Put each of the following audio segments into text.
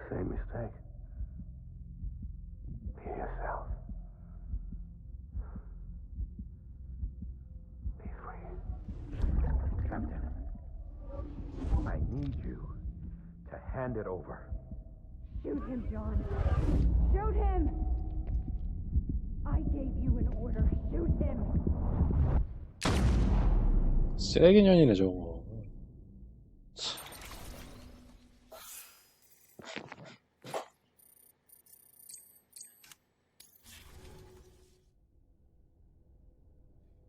same mistake. Be yourself. Be free. Captain, I need you to hand it over. Shoot him, John. Shoot him! I gave you an order. Shoot him! 쓰레기년이네 저거.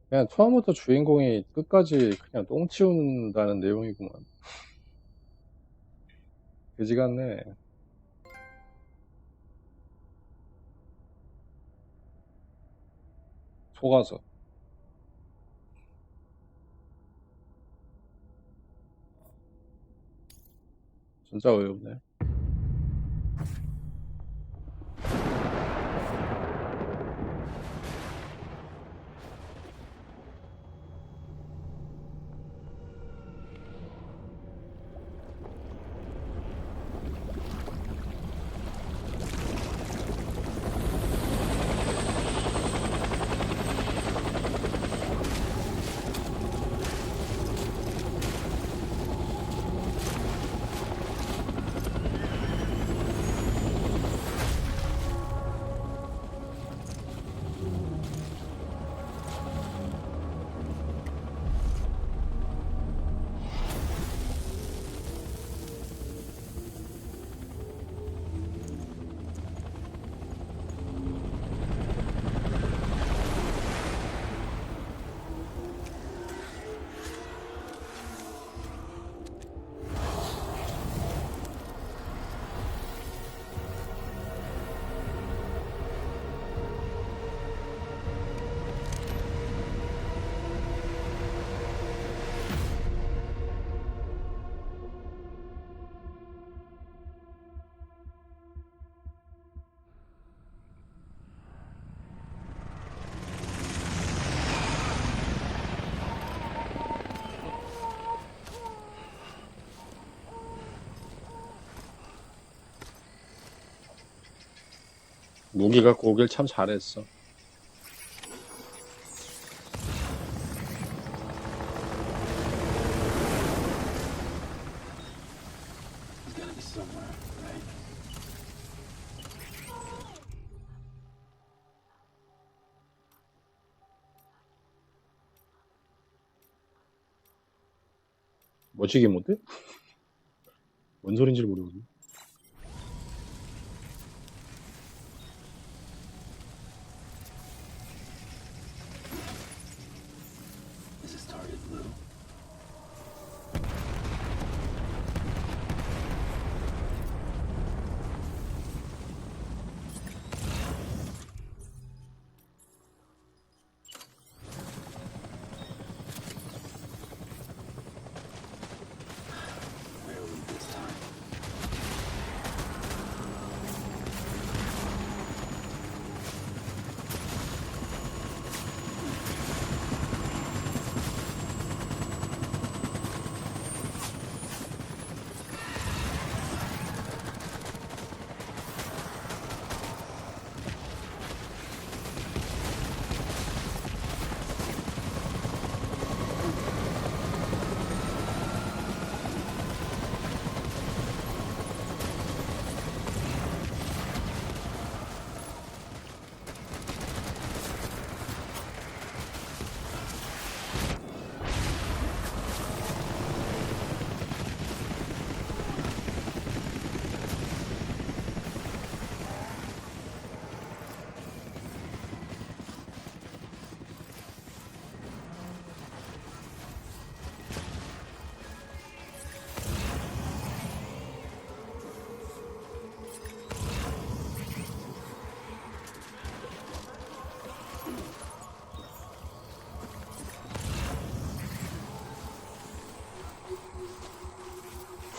그냥 처음부터 주인공이 끝까지 그냥 똥 치운다는 내용이구만. 그지 같네. 속아서. 진짜 어이없네. 무기 갖고 오길 참 잘했어. 멋지게 못해? 뭔 소린지를 모르거든.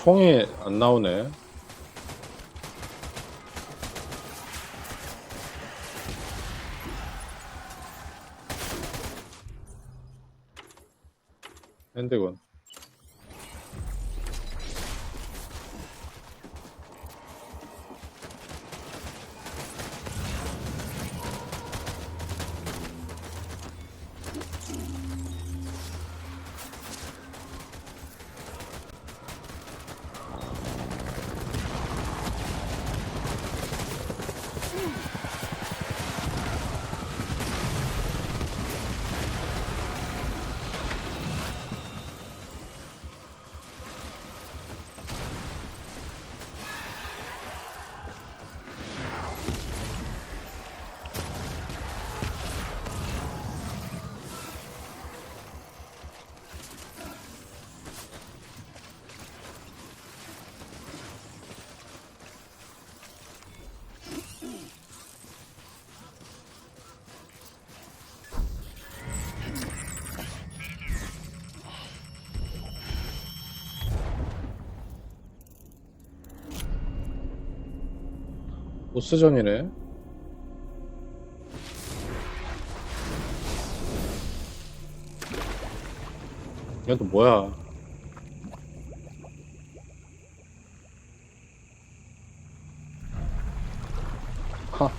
총이 안 나오네. 핸드건. 보스전이네. 이건 또 뭐야? 하.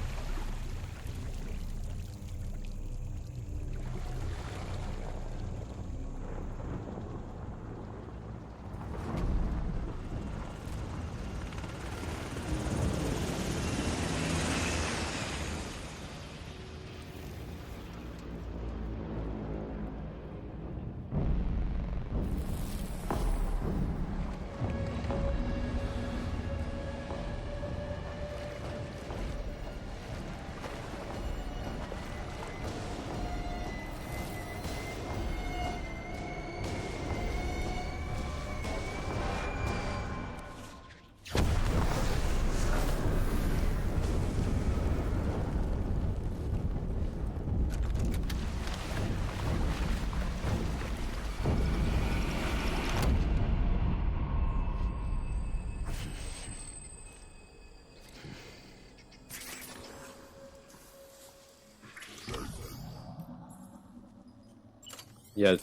야,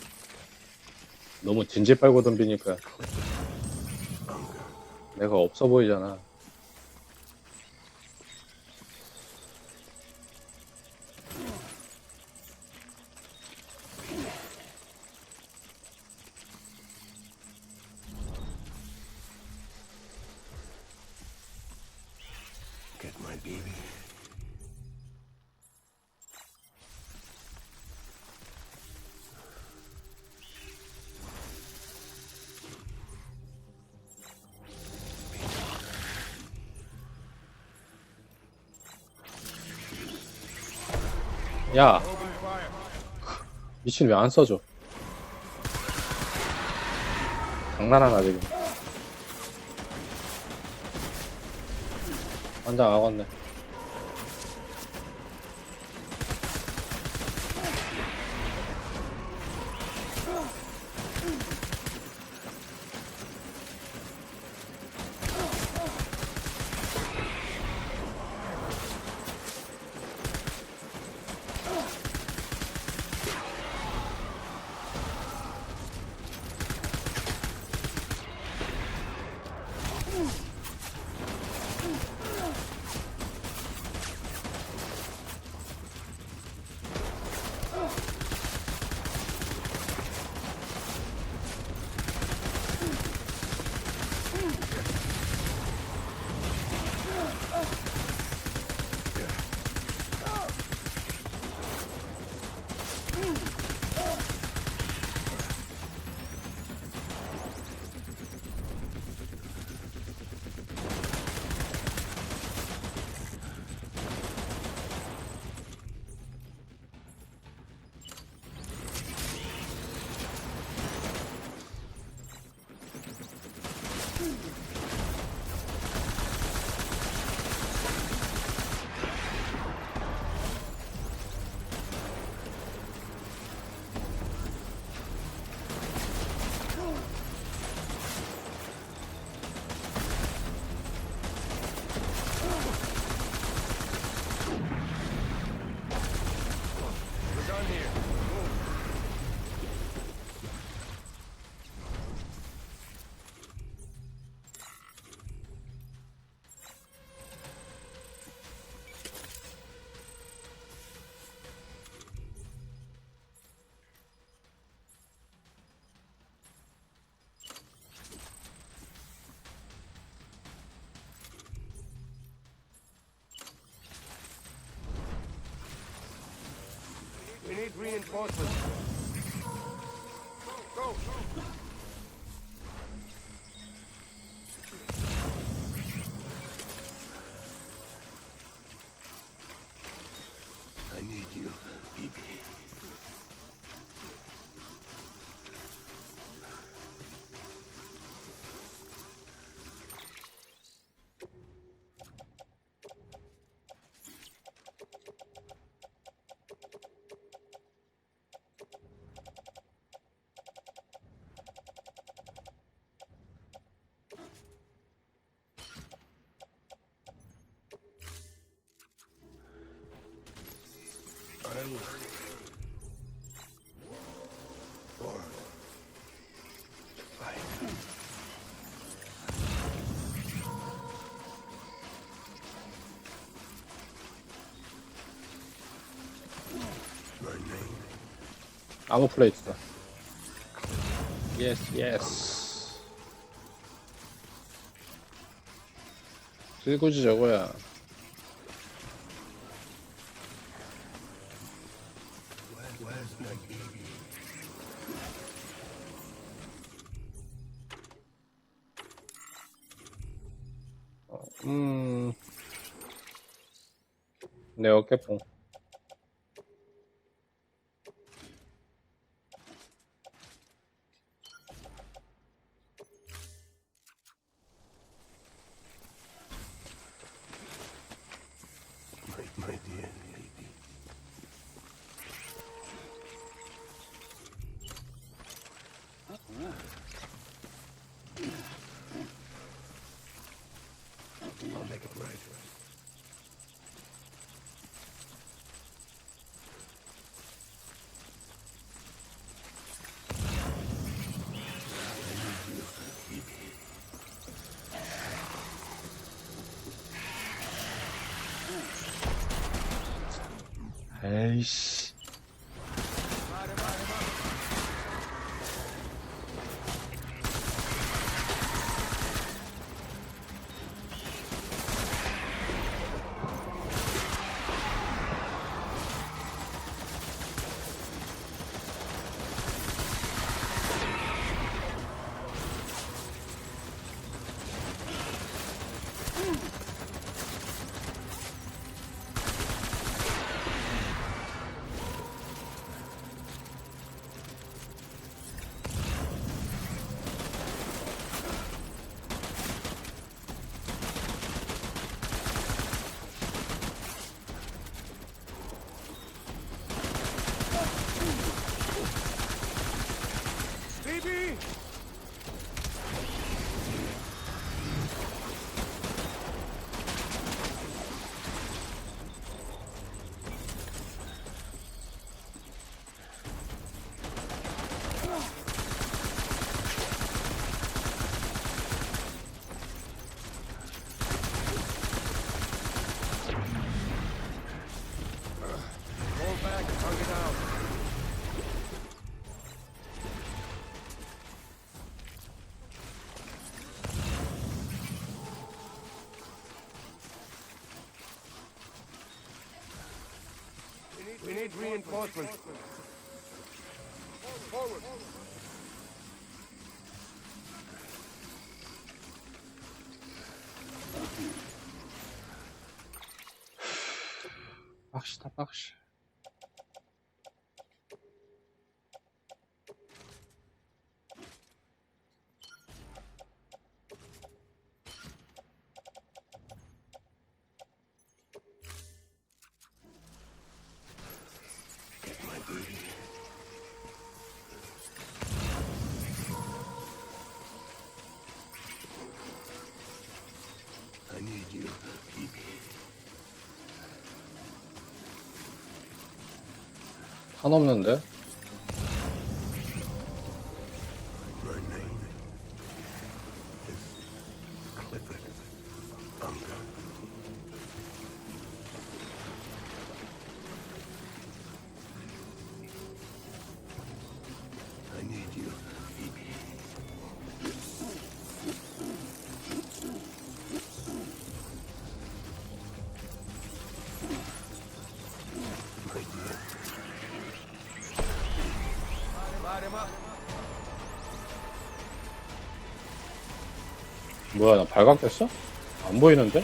너무 진지 빨고 덤비니까 내가 없어 보이잖아. Get my baby. 야, 미친 왜 안 써줘? 장난하나 지금? 완전 악었네. We need reinforcements. Go! I need you, BB. 아무 플레이트다. 예스 예스. 쓸구지 저거야. Where's my baby? 내 어깨뽕. My dear baby. I'll make it right. 에이씨. Baby! Hold back and hug it out. We need reinforcements. Forward. 빡시다 빡시. My baby. I need you, baby. 한없는데? My name is Clifford Unger. I need you, baby. My dear. Light him up. 뭐야 나 발각됐어? 안 보이는데?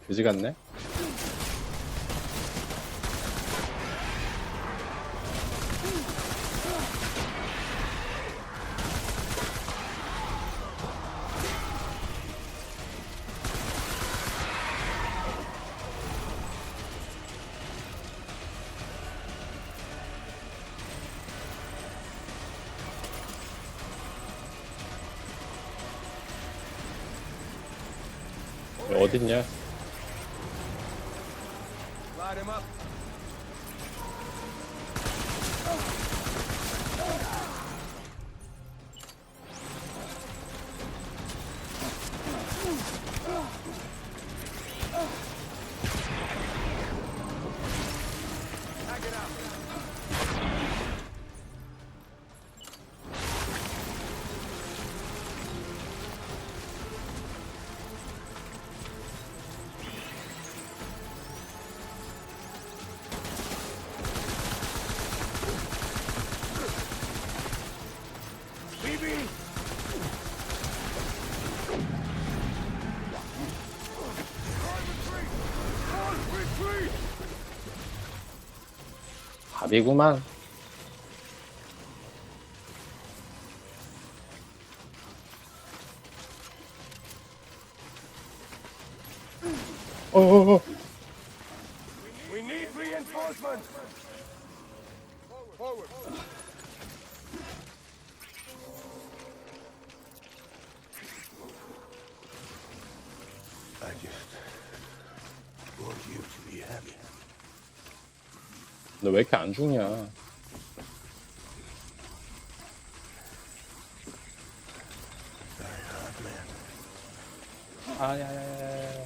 그지 같네? 어딨냐? Light him up. Knock it out. BB! retreat! 밥이구만. 어어어. We need reinforcements! Forward! I just want you to be happy. 너 왜 이렇게 안 죽냐? Very hard man. 아야야야야.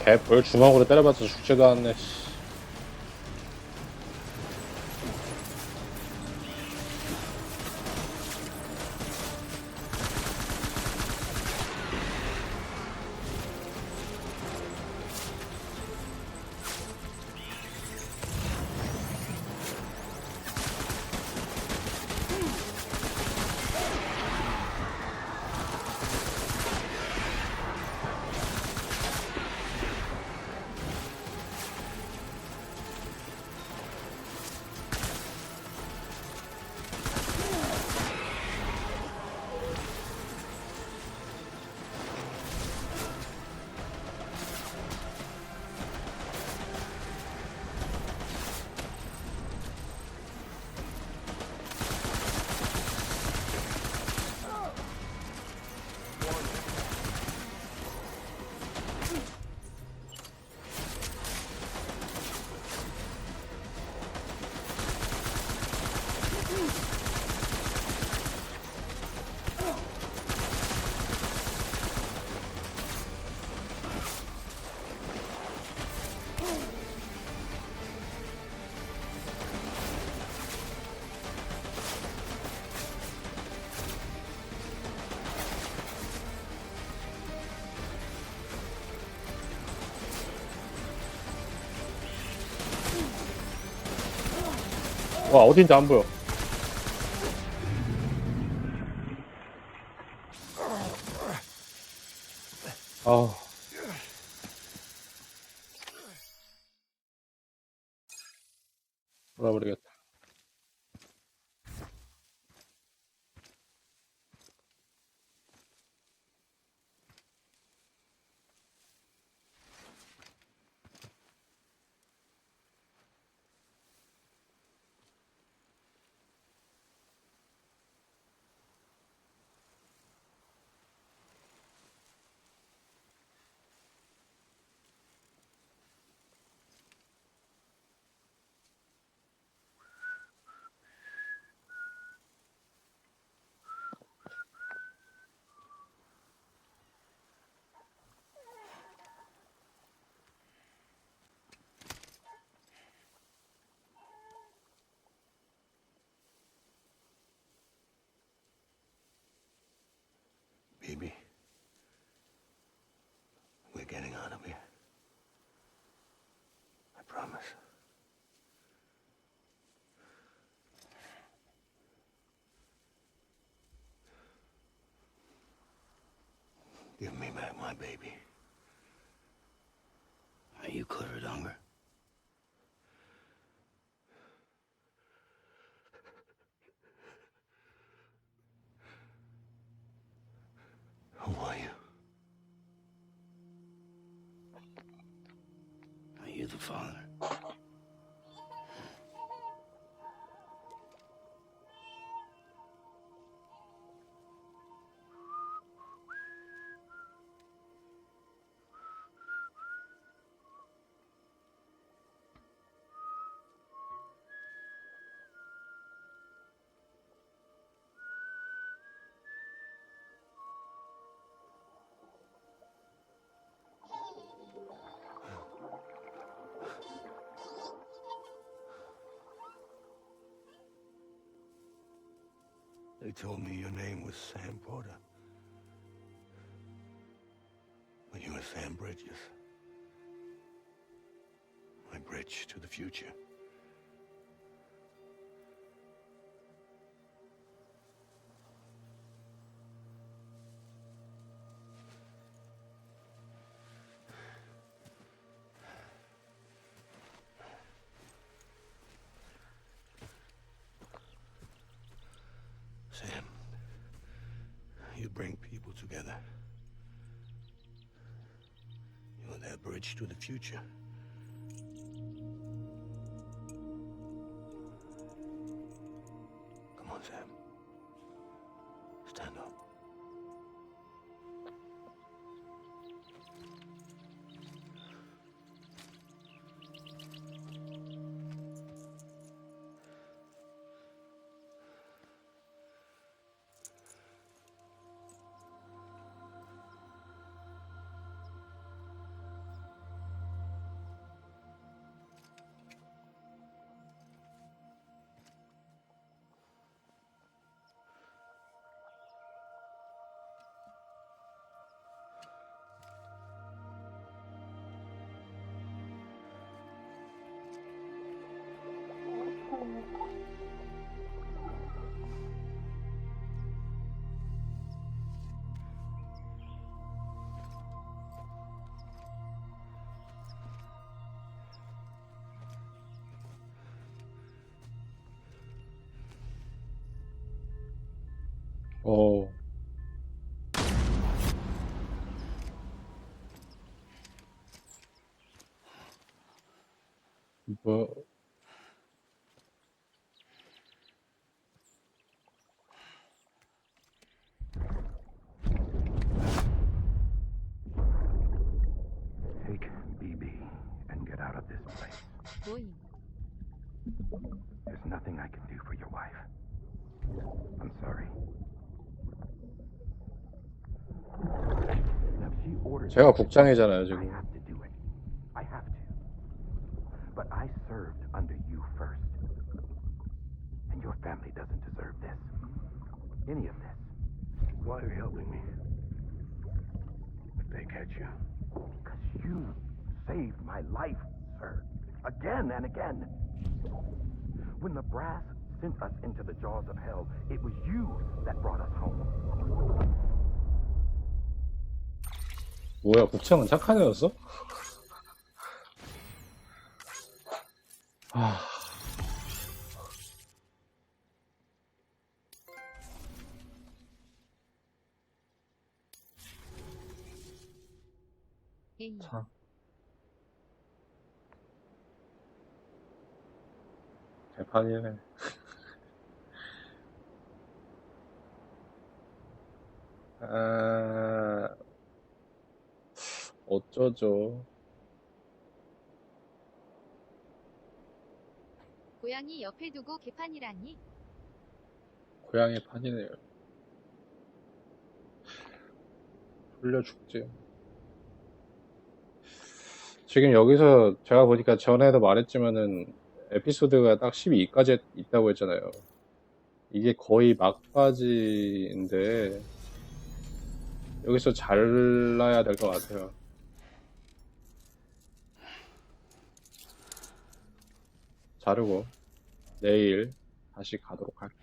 개볼 주먹으로 때려봤자 죽지도 않네. 씨. 와, 어딘지 안 보여. 아. 돌아버리겠다. Give me back my baby. Are you cluttered hunger? Who are you? Are you the father? They told me your name was Sam Porter. But you were Sam Bridges. My bridge to the future. Sam, you bring people together. You're that bridge to the future. Come on, Sam. Stand up. 어. 뭐, Take BB and get out of this place. 보임. There's nothing I can do for your wife. I'm sorry. Now, she ordered 제가 국장이잖아요, I 지금. have to do it. I have to. But I served under you first. And your family doesn't deserve this. Any of this. Why are you helping me? If they catch you. Because you saved my life, sir. Again and again. When the brass sent us into the jaws of hell, it was you that brought us home. 뭐야, 국장은 착한 애였어? 아, A. 참. 개판이네. 아, 어쩌죠. 고양이 옆에 두고 개판이라니. 고양이 판이네요. 돌려 죽지. 지금 여기서 제가 보니까 전에도 말했지만은 에피소드가 딱 12까지 있다고 했잖아요. 이게 거의 막바지인데 여기서 잘라야 될 것 같아요. 자르고 내일 다시 가도록 할게요.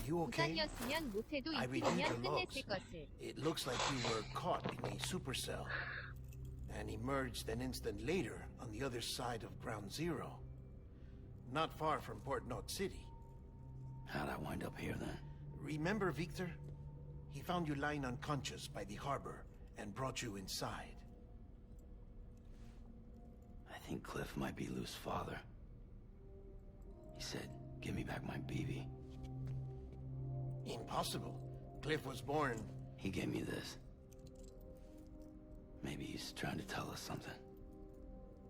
you okay? 부산이었으면 못해도 I reviewed your 이틀이면 끝냈을 logs. 것을. It looks like you were caught in a supercell and emerged an instant later on the other side of Ground Zero, not far from Port Knot City. How'd I wind up here then? Remember Victor? He found you lying unconscious by the harbor and brought you inside. I think Cliff might be Lou's father. He said, give me back my BB. Impossible. Cliff was born... He gave me this. Maybe he's trying to tell us something.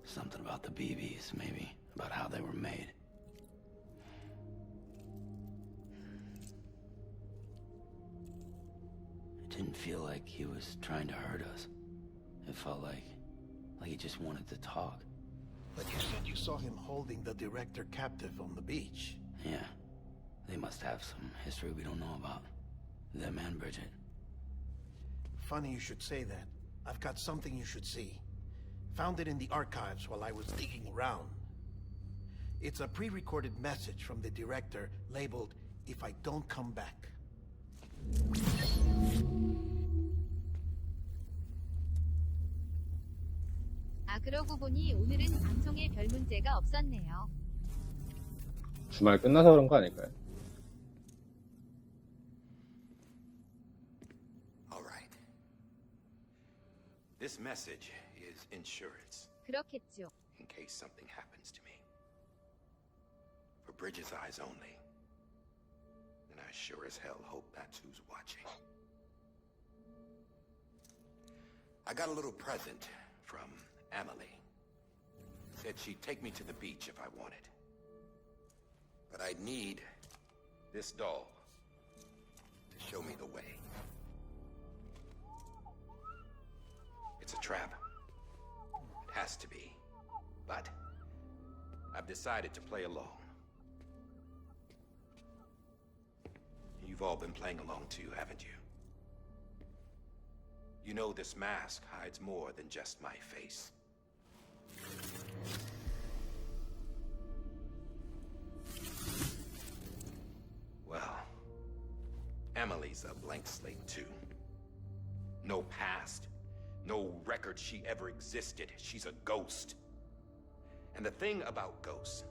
Something about the BBs, maybe. About how they were made. It didn't feel like he was trying to hurt us. It felt like he just wanted to talk. But you said you saw him holding the director captive on the beach. Yeah. They must have some history we don't know about. Them and Bridget. Funny you should say that. I've got something you should see. Found it in the archives while I was digging around. It's a pre-recorded message from the director labeled, "If I don't come back." 아 그러고 보니 오늘은 방송에 별 문제가 없었네요. 주말 끝나서 그런 거 아닐까요? All right. This message is insurance 그렇겠죠. in case something happens to me. For Bridget's eyes only. And I sure as hell hope that's who's watching. I got a little present from Emily. Said she'd take me to the beach if I wanted. But I'd need this doll to show me the way. It's a trap. It has to be. But I've decided to play along. You've all been playing along too, haven't you? You know this mask hides more than just my face. Well, Emily's a blank slate too. No past, no record she ever existed. She's a ghost. And the thing about ghosts,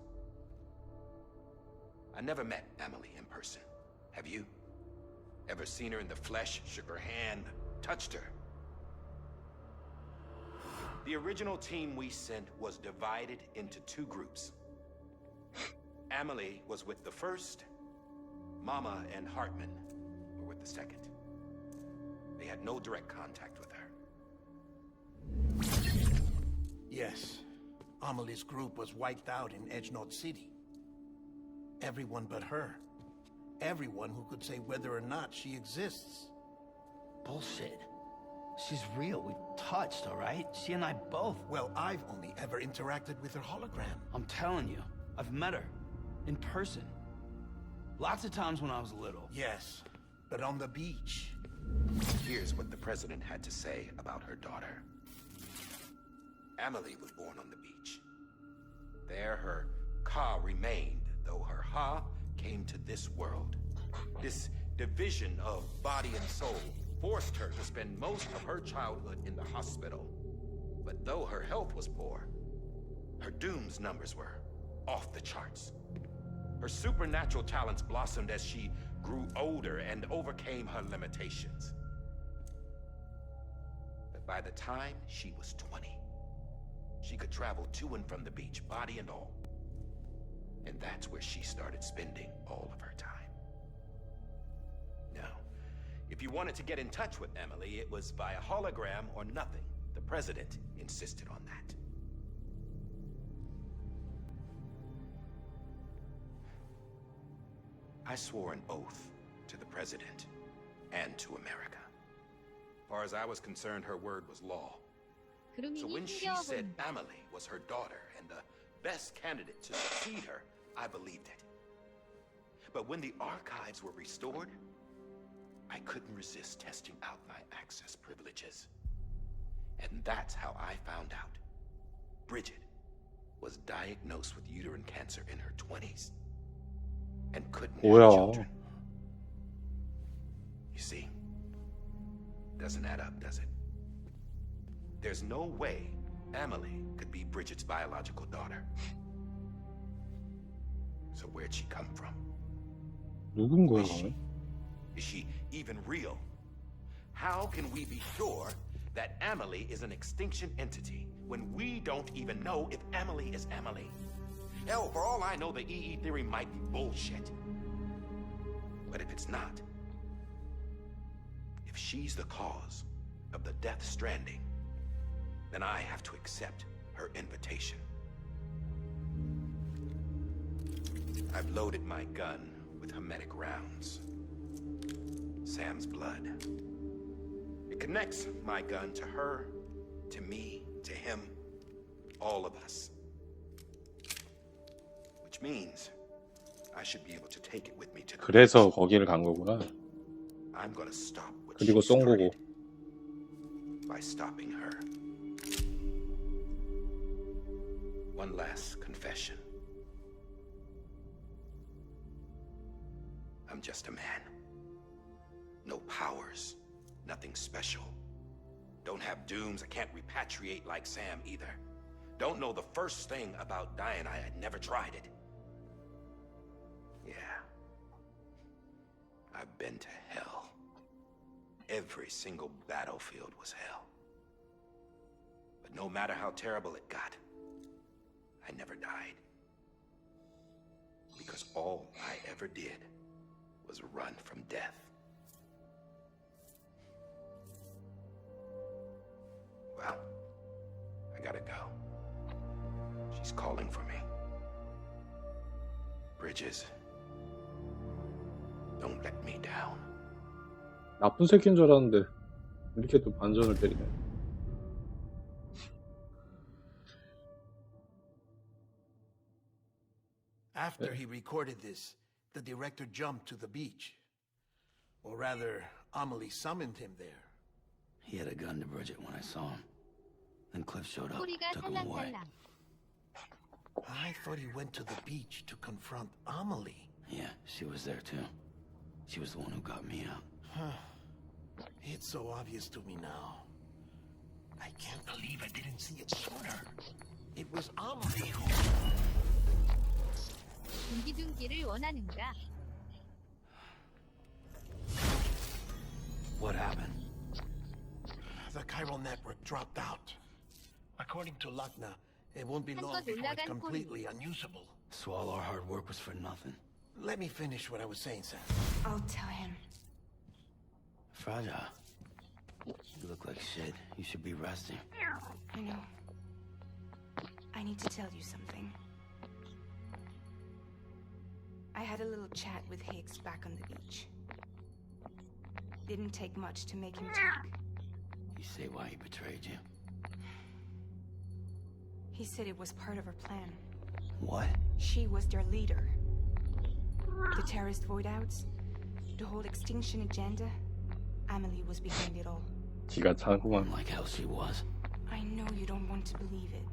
I never met Emily in person. Have you? Ever seen her in the flesh, shook her hand, touched her? The original team we sent was divided into two groups. Emily was with the first. Mama and Hartman were with the second. They had no direct contact with her. Yes. Amelie's group was wiped out in Edge Knot City. Everyone but her. Everyone who could say whether or not she exists. Bullshit. She's real. We touched, all right? She and I both. Well, I've only ever interacted with her hologram. I'm telling you, I've met her. In person. Lots of times when I was little. Yes, but on the beach. Here's what the president had to say about her daughter. Emily was born on the beach. There her ka remained, though her ha came to this world. This division of body and soul forced her to spend most of her childhood in the hospital. But though her health was poor, her dooms numbers were off the charts. Her supernatural talents blossomed as she grew older and overcame her limitations. But by the time she was 20, she could travel to and from the beach, body and all. And that's where she started spending all of her time. Now, if you wanted to get in touch with Emily, it was via hologram or nothing. The president insisted on that. I swore an oath to the president and to America. As far as I was concerned, her word was law. So when she said Emily was her daughter and the best candidate to succeed her, I believed it. But when the archives were restored, I couldn't resist testing out my access privileges. And that's how I found out. Bridget was diagnosed with uterine cancer in her 20s and couldn't have 뭐야? children. You see? Doesn't add up, does it? There's no way Emily could be Bridget's biological daughter. So where'd she come from? 누군 거야, Is she, 그러면? is she even real? How can we be sure that Emily is an extinction entity when we don't even know if Emily is Emily? Hell, for all I know, the EE theory might be bullshit. But if it's not, if she's the cause of the death stranding, then I have to accept her invitation. I've loaded my gun with hermetic rounds. Sam's blood. It connects my gun to her, to me, to him, all of us. Which means I should be able to take it with me to the 그래서 거기를 간 거구나. I'm gonna stop what 그리고 she 쏜 started 거고. by stopping her. One last confession. I'm just a man. No powers, nothing special. Don't have dooms, I can't repatriate like Sam either. Don't know the first thing about dying, I had never tried it. Yeah. I've been to hell. Every single battlefield was hell. But no matter how terrible it got, I never died. Because all I ever did was run from death. Well, I gotta go. She's calling for me. Bridges, don't let me down. 나쁜 새끼인 줄 알았는데 이렇게 또 반전을 때리네. After he recorded this, the director jumped to the beach. Or rather, Amelie summoned him there. He had a gun to Bridget when I saw him. Then Cliff showed up, 꼬리가 took him away. 살랑살랑. I thought he went to the beach to confront Amelie. Yeah, she was there too. She was the one who got me out. It's so obvious to me now. I can't believe I didn't see it sooner. It was Amelie who... 둥기둥기를 원하는가? What happened? The chiral network dropped out. According to Lakna, it won't be long 한껏 before it's 올라간 completely unusable. So all our hard work was for nothing. Let me finish what I was saying, Sam. I'll tell him. Fragile. You look like shit. You should be resting. I know. I need to tell you something. I had a little chat with Higgs back on the beach. Didn't take much to make him talk. You say why he betrayed you? He said it was part of her plan. What? She was their leader. The terrorist voidouts, the whole extinction agenda, Amelie was behind it all. 지가 자꾸만 Like hell she was. I know you don't want to believe it,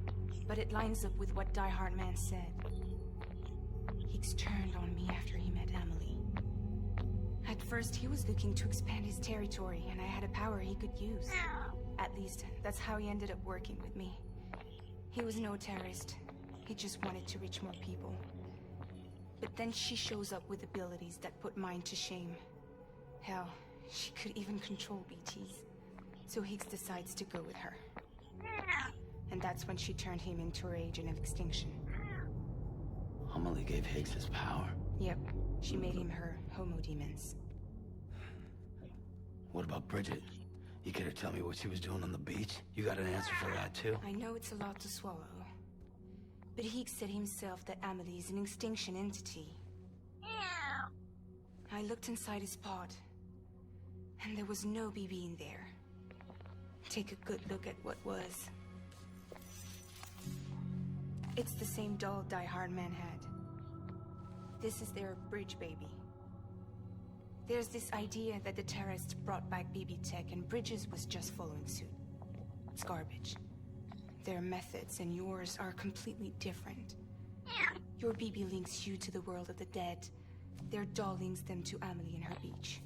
but it lines up with what Die Hard Man said. Higgs turned on me after he met Amelie. At first, he was looking to expand his territory, and I had a power he could use. At least, that's how he ended up working with me. He was no terrorist. He just wanted to reach more people. But then she shows up with abilities that put mine to shame. Hell, she could even control BTs. So Higgs decides to go with her. And that's when she turned him into her agent of extinction. Amelie gave Higgs his power. Yep, she made him her homo demons. What about Bridget? You care to tell me what she was doing on the beach? You got an answer for that too? I know it's a lot to swallow. But Higgs said himself that Amelie is an extinction entity. I looked inside his pod, and there was no BB in there. Take a good look at what was. It's the same doll Die Hard Man had. This is their bridge baby. There's this idea that the terrorists brought back BB tech and Bridges was just following suit. It's garbage. Their methods and yours are completely different. Your BB links you to the world of the dead. Their doll links them to Amelie and her beach.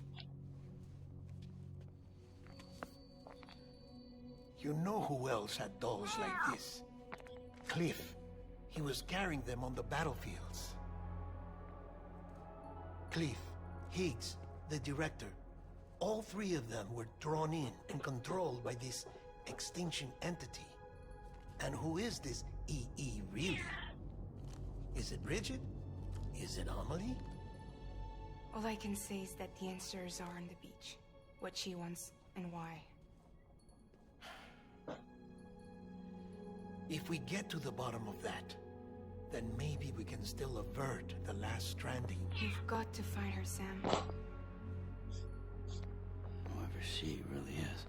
You know who else had dolls like this? Cliff. He was carrying them on the battlefields. Cliff, Higgs, the director. All three of them were drawn in and controlled by this extinction entity. And who is this EE really? Is it Bridget? Is it Amelie? All I can say is that the answers are on the beach. What she wants and why. If we get to the bottom of that, then maybe we can still avert the last stranding. You've got to find her, Sam. Whoever she really is.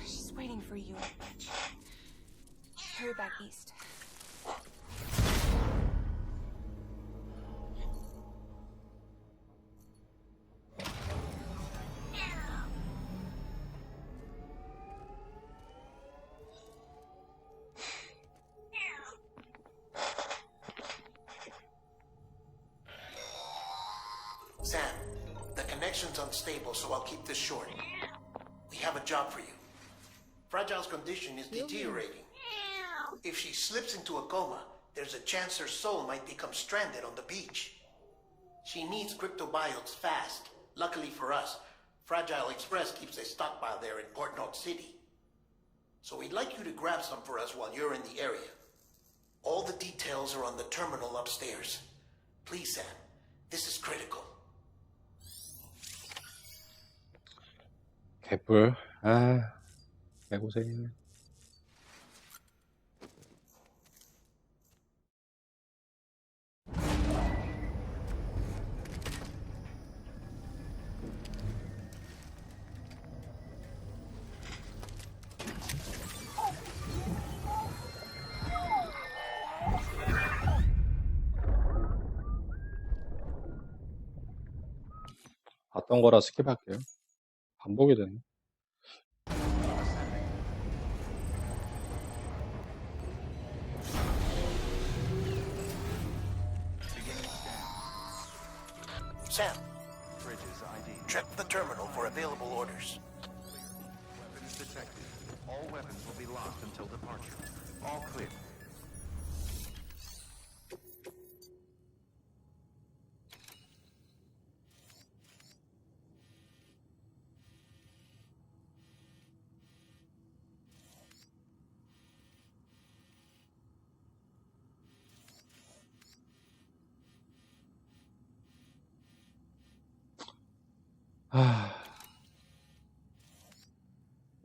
She's waiting for you on the beach. Hurry back east. Sam, the connection's unstable, so I'll keep this short. We have a job for you. Fragile's condition is deteriorating. If she slips into a coma, there's a chance her soul might become stranded on the beach. She needs cryptobiotes fast. Luckily for us, Fragile Express keeps a stockpile there in Port North City. So we'd like you to grab some for us while you're in the area. All the details are on the terminal upstairs. Please, Sam, this is critical. 개뿔. 아, 개고생. 봤던 거라 스킵할게요. 반복이 되네. Sam, check the terminal for available orders. Weapons detected. All weapons will be locked until departure. All clear.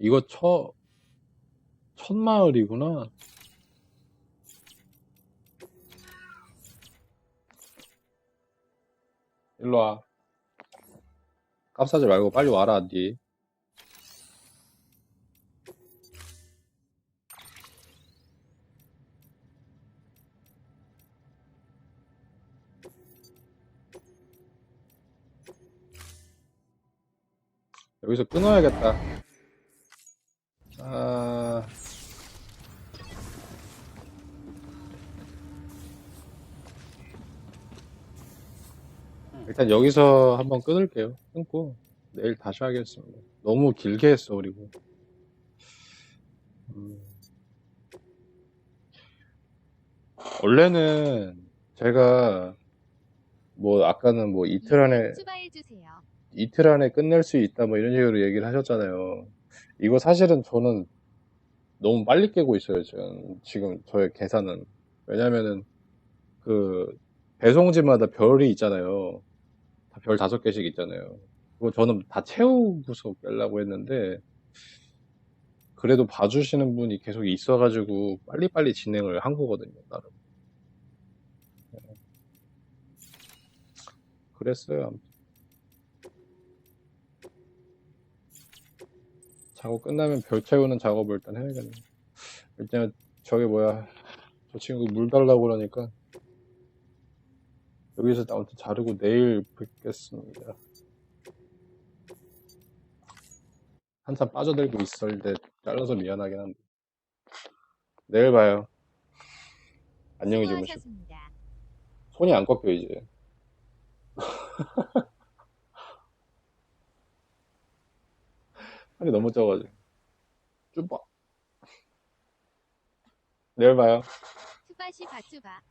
이거 천마을이구나. 일로 와. 깝사지 말고 빨리 와라, 니. 여기서 끊어야겠다. 일단 여기서 한번 끊을게요. 끊고 내일 다시 하겠습니다. 너무 길게 했어, 그리고. 원래는 제가 뭐 아까는 뭐 이틀 안에 끝낼 수 있다 뭐 이런 식으로 얘기를 하셨잖아요. 이거 사실은 저는 너무 빨리 깨고 있어요. 지금 저의 계산은. 왜냐면은 그 배송지마다 별이 있잖아요. 다 별 5개씩 있잖아요. 그거 저는 다 채우고서 깨려고 했는데 그래도 봐주시는 분이 계속 있어가지고 빨리빨리 진행을 한 거거든요, 나름. 그랬어요. 아무튼. 작업 끝나면 별 채우는 작업을 일단 해야겠네. 일단 저기 뭐야, 저 친구 물 달라고 그러니까 여기서 아무튼 자르고 내일 뵙겠습니다. 한참 빠져들고 있을 때 잘라서 미안하긴 한데 내일 봐요. 안녕히 주무시고. 손이 안 꺾여 이제. 살이 너무 쪄가지고. 쭈빠. 내일 봐요. 투바시 바쭈바.